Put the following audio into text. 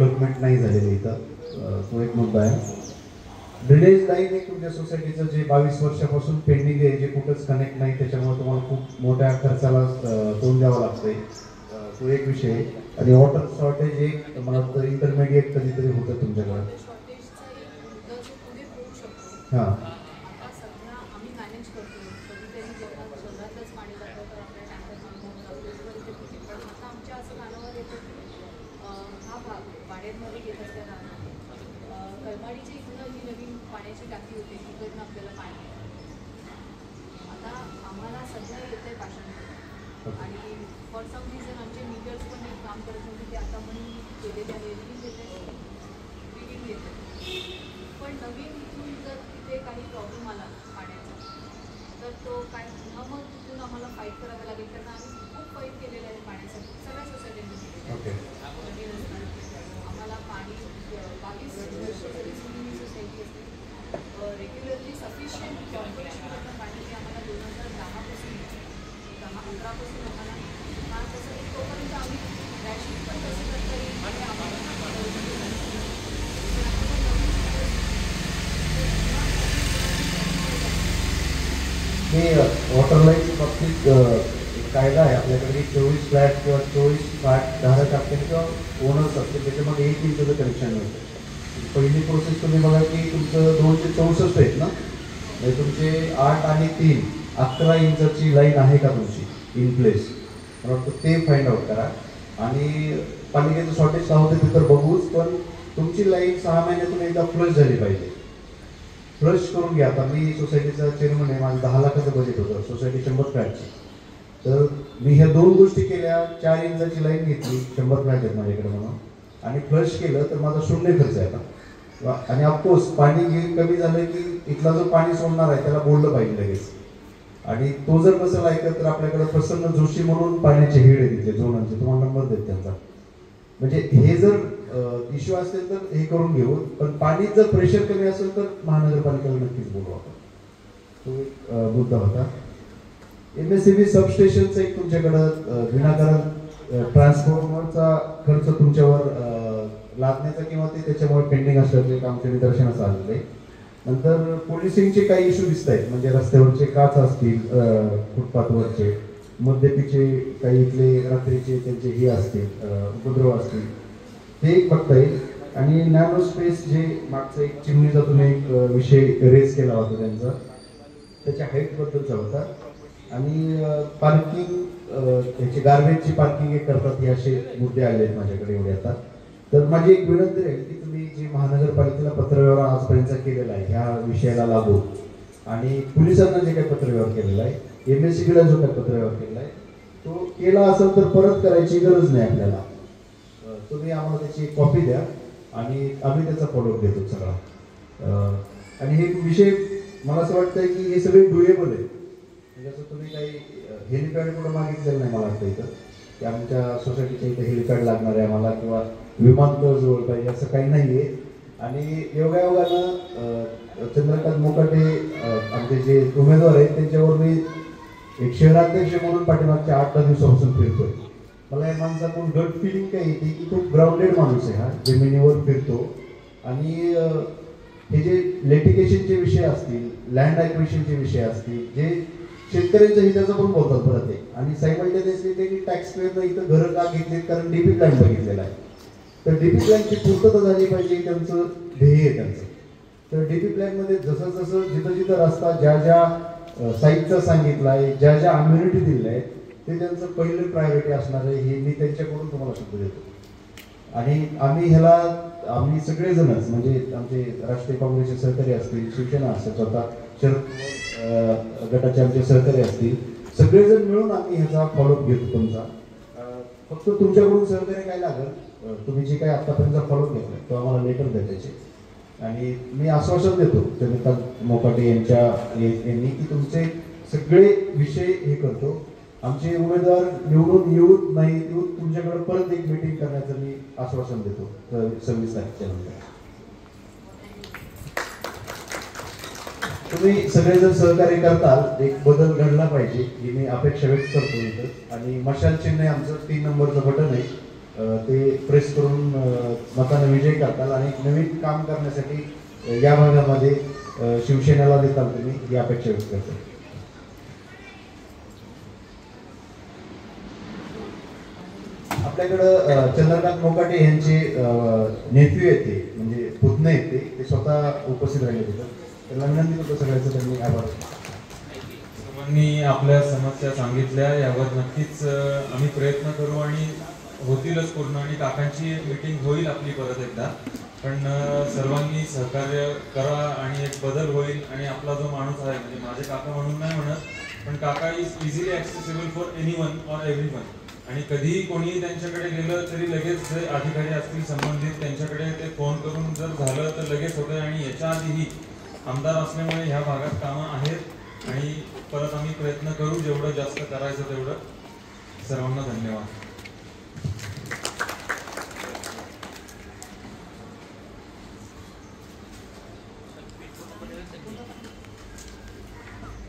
Development नाही झालेली इथं, तो एक मुद्दा आहे. ड्रेनेज लाईन एक तुमच्या सोसायटीचं जे 22 वर्षापासून पेंडिंग आहे, जे कुठंच कनेक्ट नाही, त्याच्यामुळे तुम्हाला खूप मोठ्या खर्चाला तोंड द्यावं लागतंय, तो एक विषय आहे. आणि वॉटर शॉर्टेज एक मला वाटतं इंटरमिडिएट कधीतरी होतं तुमच्याकडं. हां कळमाडीची इथनं जी नवीन पाण्याची टाकी होती तिकडनं आपल्याला पाणी आता आम्हाला सध्या येत आहे पाषाण आणि फॉर सम रिझन आमचे मीटर्स पण एक काम करत नव्हते, ते आता पण केलेले आहे, रिडिंग येते. पण नवीन इथून जर तिथे काही प्रॉब्लेम आला पाण्याचा तर तो काय पुन्हा मग तिथून आम्हाला फाईट करावं लागेल, कारण आम्ही खूप फाईट केलेलं आहे पाण्यासाठी, सगळ्या सोसायटीने केलेलं आहे. आम्हाला पाणी 22 वर्ष जरी जुनी सोसायटी असते, रेग्युलरली सफिशियंट कॉर्पोरेशनकडनं पाणी जे आम्हाला 2010 पासून आम्हाला तसं तोपर्यंत आम्ही रॅशन पण कसं करता येईल आणि आम्हाला वॉटर लाईन बाबतीत कायदा आहे आपल्याकडे. 24 फ्लॅट किंवा 24 फ्लॅट धारक असतील किंवा ओनर्स असतील, त्याच्यामध्ये 1 इंचचं कनेक्शन मिळतं. पहिली प्रोसेस तुम्ही बघा की तुमचं 264 आहेत ना, म्हणजे तुमचे 8 आणि 3 11 इंचाची लाईन आहे का तुमची इन प्लेस, मला वाटतं ते फाइंड आउट करा. आणि पालिकेचं शॉर्टेज का होतं ते तर बघूच, पण तुमची लाईन 6 महिन्यातून एकदा फ्लश झाली पाहिजे. फ्लश करून घ्या. आता मी सोसायटीचा चेअरमन आहे, माझं 10 लाखाचं बजेट होतं सोसायटी 100 फ्लॅटची. तर मी ह्या 2 गोष्टी केल्या. 4 इंचाची लाईन घेतली, 100 फ्लॅट आहेत माझ्याकडे म्हणून, आणि फ्लश केलं तर माझा शून्य खर्च आहे आता. आणि ऑफकोर्स पाणी कमी झालं की इथला जो पाणी सोडणार आहे त्याला बोललं पाहिजे लगेच. आणि तो जर नसेल ऐकत तर आपल्याकडे प्रसन्न जोशी म्हणून पाण्याचे हेड आहे तिथे झोनलचे, तुम्हाला नंबर देत त्यांचा. म्हणजे हे जर इश्यू असेल तर हे करून घेऊ, पण पाणी जर प्रेशर कमी असेल तर महानगरपालिकेला नक्कीच बोलू आपण. तो एक मुद्दा होता. MSCB सबस्टेशनचं एक तुमच्याकडं विनाकारण ट्रान्सफॉर्मरचा खर्च तुमच्यावर लादण्याचा किंवा ते त्याच्यामुळे पेंडिंग असल्याचे एक आमच्या निदर्शनास आलेलं आहे. नंतर पोलिसिंगचे काही इश्यू दिसत आहेत, म्हणजे रस्त्यावरचे काच असतील, फुटपाथवरचे मद्यपीचे काही इथले रात्रीचे त्यांचे हे असतील, उपद्रव असतील, ते एक बघता येईल. आणि नॅनो स्पेस जे मागचा एक चिमणीचा तुम्ही एक विषय रेज केला होता त्यांचा, त्याच्या हाईटबद्दलचा होता. आणि पार्किंग ह्याची गार्बेजची पार्किंग एक करतात, हे असे मुद्दे आले आहेत माझ्याकडे एवढे आता. तर माझी एक विनंती राहील की तुम्ही जी महानगरपालिकेला पत्रव्यवहार आजपर्यंत केलेला आहे ह्या विषयाला लागू, आणि पोलिसांना जे काही पत्रव्यवहार केलेला आहे, MSCBला जो काही पत्रव्यवहार केलेला आहे तो केला असेल तर परत करायची गरज नाही आपल्याला. तुम्ही आम्हाला त्याची एक कॉपी द्या आणि आम्ही त्याचा फॉलोअप घेतो सगळा. आणि हे विषय मला असं वाटतंय की हे सगळे डुएबल आहे. म्हणजे असं तुम्ही काही हेलिपॅड कुठं मागितलेलं नाही मला वाटतं इथं, की आमच्या सोसायटीच्या इथे हेलिपॅड लागणार आहे आम्हाला किंवा विमानतळ जवळ पाहिजे, असं काही नाही आहे. आणि योगायोगानं चंद्रकांत मोकाटे आमचे जे उमेदवार आहेत त्यांच्यावर मी एक शहराध्यक्ष म्हणून पाठीमागच्या 8-10 दिवसापासून फिरतोय. मला या माणसाकडून गट फिलिंग काय येते की खूप ग्राउंडेड माणूस आहे, हा जमिनीवर फिरतो. आणि हे जे लिटिगेशनचे विषय असतील, लँड ॲक्विजिशनचे विषय असतील, जे शेतकऱ्यांच्या हिताचं पण बोलतात परत ते. आणि सायमल्टेनियसली त्यांनी टॅक्स पेअरनं इथं घरं का घेतलीत, कारण DP प्लॅन बघितलेला आहे. तर DP प्लॅनची पूर्तता झाली पाहिजे, त्यांचं ध्येय आहे त्यांचं. तर DP प्लॅनमध्ये जसं जसं जिथं जिथं रस्ता ज्या ज्या साईजचा सांगितला आहे, ज्या ज्या अम्युनिटी दिलेल्या आहेत, ते त्यांचं पहिलं प्रायोरिटी असणार आहे, हे मी त्यांच्याकडून तुम्हाला शब्द देतो. आणि आम्ही सगळेजणच, म्हणजे आमचे राष्ट्रीय काँग्रेसचे सहकारी असतील, शिवसेना असेल, स्वतः शरद गटाचे आमचे सहकारी असतील, सगळेजण मिळून आम्ही ह्याचा फॉलोअप घेतो तुमचा. फक्त तुमच्याकडून सहकार्य काय लागेल, तुम्ही जे काही आतापर्यंत फॉलोअप घेतलं तो आम्हाला लेटर द्या त्याचे. आणि मी आश्वासन देतो चंद्रकांत मोकाटे यांनी की तुमचे सगळे विषय हे करतो. आमचे उमेदवार निवडून येऊन नाही येऊन तुमच्याकडे परत एक मीटिंग करण्याचं मी आश्वासन देतो 26 तारखेच्या नंतर. तुम्ही सगळेजण सहकार्य करताल, एक बदल घडला पाहिजे ही मी अपेक्षा व्यक्त करतो इथं. आणि मशाल चिन्ह आहे आमचं, 3 नंबरचं बटन आहे. ते प्रेस करून मतानं विजय करताल आणि एक नवीन काम करण्यासाठी या भागामध्ये शिवसेनेला देताल तुम्ही ही अपेक्षा व्यक्त करतो. आपल्याकडं चंद्रकांत मोकाटे यांचे नेफ्यू येते म्हणजे पुतणे येते ते स्वतः उपस्थित राहिले होते. त्यांना विनंती करतो सगळ्याचं त्यांनी आभार. सर्वांनी आपल्या समस्या सांगितल्या, यावर नक्कीच आम्ही प्रयत्न करू आणि होतीलच पूर्ण आणि काकांची मीटिंग होईल आपली परत एकदा. पण सर्वांनी सहकार्य करा आणि एक बदल होईल आणि आपला जो माणूस आहे म्हणजे माझे काका म्हणून नाही म्हणत पण काका is easily accessible for anyone or everyone आणि कधीही कोणी त्यांच्याकडे गेलं तरी लगेच जे अधिकारी असतील संबंधित त्यांच्याकडे ते फोन करून जर झालं तर लगेच होतं आणि याच्या आधीही आमदार असल्यामुळे ह्या भागात कामं आहेत आणि परत आम्ही प्रयत्न करू जेवढं जास्त करायचं तेवढं. सर्वांना धन्यवाद.